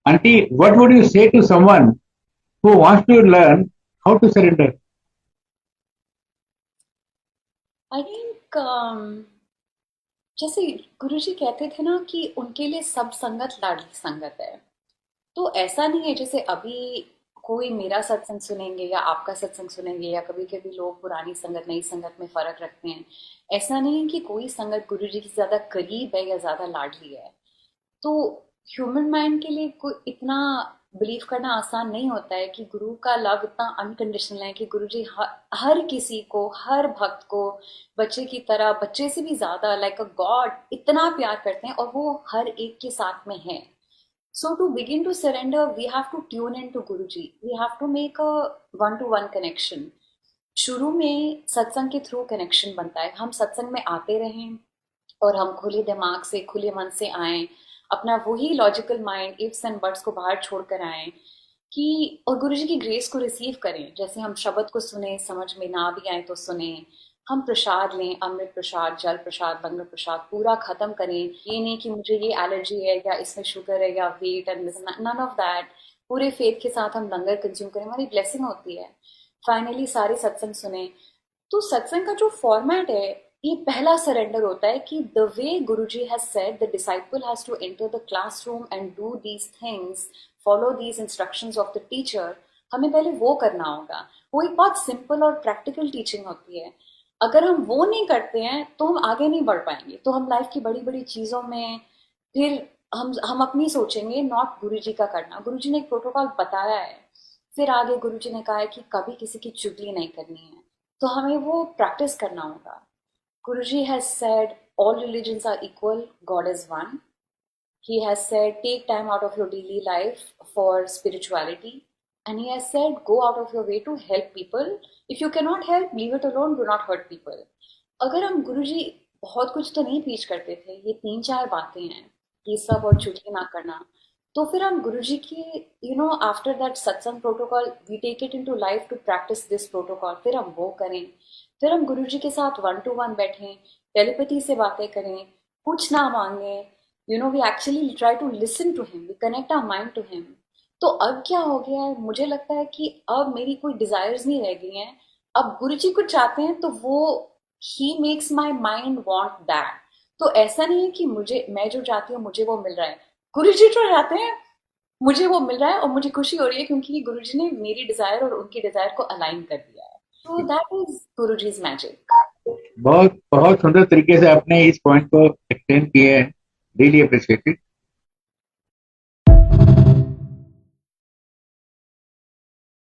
Auntie, what would you say to someone who wants to learn how to surrender? I think जैसे गुरुजी कहते थे ना कि उनके लिए सब संगत लाडली संगत है। तो ऐसा नहीं है जैसे अभी कोई मेरा सत्संग सुनेंगे या आपका सत्संग सुनेंगे या कभी कभी लोग पुरानी संगत नई संगत में फर्क रखते हैं। ऐसा नहीं है कि कोई संगत गुरुजी की ज्यादा करीब है या ज्यादा लाडली है। तो ह्यूमन माइंड के लिए कोई इतना बिलीव करना आसान नहीं होता है कि गुरु का लव इतना अनकंडीशनल है कि गुरु जी हर किसी को, हर भक्त को बच्चे की तरह, बच्चे से भी ज्यादा लाइक अ गॉड इतना प्यार करते हैं और वो हर एक के साथ में है। So to begin to surrender we have to tune in to guru ji, we have to make a one to one connection. शुरू में सत्संग के थ्रू कनेक्शन बनता है, हम सत्संग में आते रहें और हम खुले दिमाग से खुले मन से आए, अपना वही logical mind ifs and buts को बाहर छोड़कर आए कि और गुरु जी की ग्रेस को रिसीव करें। जैसे हम शब्द को सुने, समझ में ना भी आए तो सुने, हम प्रसाद लें, अमृत प्रसाद, जल प्रसाद, लंगर प्रसाद पूरा खत्म करें। ये नहीं कि मुझे ये एलर्जी है या इसमें शुगर है या weight and none of that. पूरे फेथ के साथ हम लंगर कंज्यूम करें, हमारी ब्लेसिंग होती है। फाइनली सारे सत्संग सुने। तो सत्संग का जो फॉर्मेट है, ये पहला सरेंडर होता है कि the way Guruji has said the disciple has to enter the classroom and do these things, follow these instructions of the teacher. हमें पहले वो करना होगा। वो एक बहुत सिंपल और प्रैक्टिकल टीचिंग होती है। अगर हम वो नहीं करते हैं तो हम आगे नहीं बढ़ पाएंगे। तो हम लाइफ की बड़ी बड़ी चीजों में फिर हम अपनी सोचेंगे, नॉट गुरुजी का करना। गुरुजी ने एक प्रोटोकॉल बताया है। फिर आगे गुरुजी ने कहा है कि कभी किसी की चुगली नहीं करनी है। तो हमें वो प्रैक्टिस करना होगा। Guruji has said all religions are equal, God is one. He has said take time out of your daily life for spirituality. And he has said go out of your way to help people. If you cannot help, leave it alone, do not hurt people. अगर हम गुरुजी बहुत कुछ तो नहीं teach करते थे, ये तीन चार बातें हैं, ये सब और चुगली ना करना, तो फिर हम गुरुजी की after that satsang protocol we take it into life to practise this protocol. फिर हम वो करें। फिर हम गुरुजी के साथ वन टू वन बैठें, टेलीपैथी से बातें करें, कुछ ना मांगे। We actually try to listen to him, we connect our mind to him. तो अब क्या हो गया है, मुझे लगता है कि अब मेरी कोई डिजायर्स नहीं रह गई हैं। अब गुरुजी कुछ चाहते हैं तो वो he makes my mind want that. तो ऐसा नहीं है कि मुझे, मैं जो चाहती हूँ मुझे वो मिल रहा है। गुरुजी जो चाहते हैं मुझे वो मिल रहा है और मुझे खुशी हो रही है क्योंकि गुरुजी ने मेरी डिजायर और उनकी डिजायर को अलाइन कर दिया है। So that is Guruji's magic. बहुत बहुत सुंदर तरीके से आपने इस पॉइंट को एक्सप्लेन किए हैं। Really appreciated.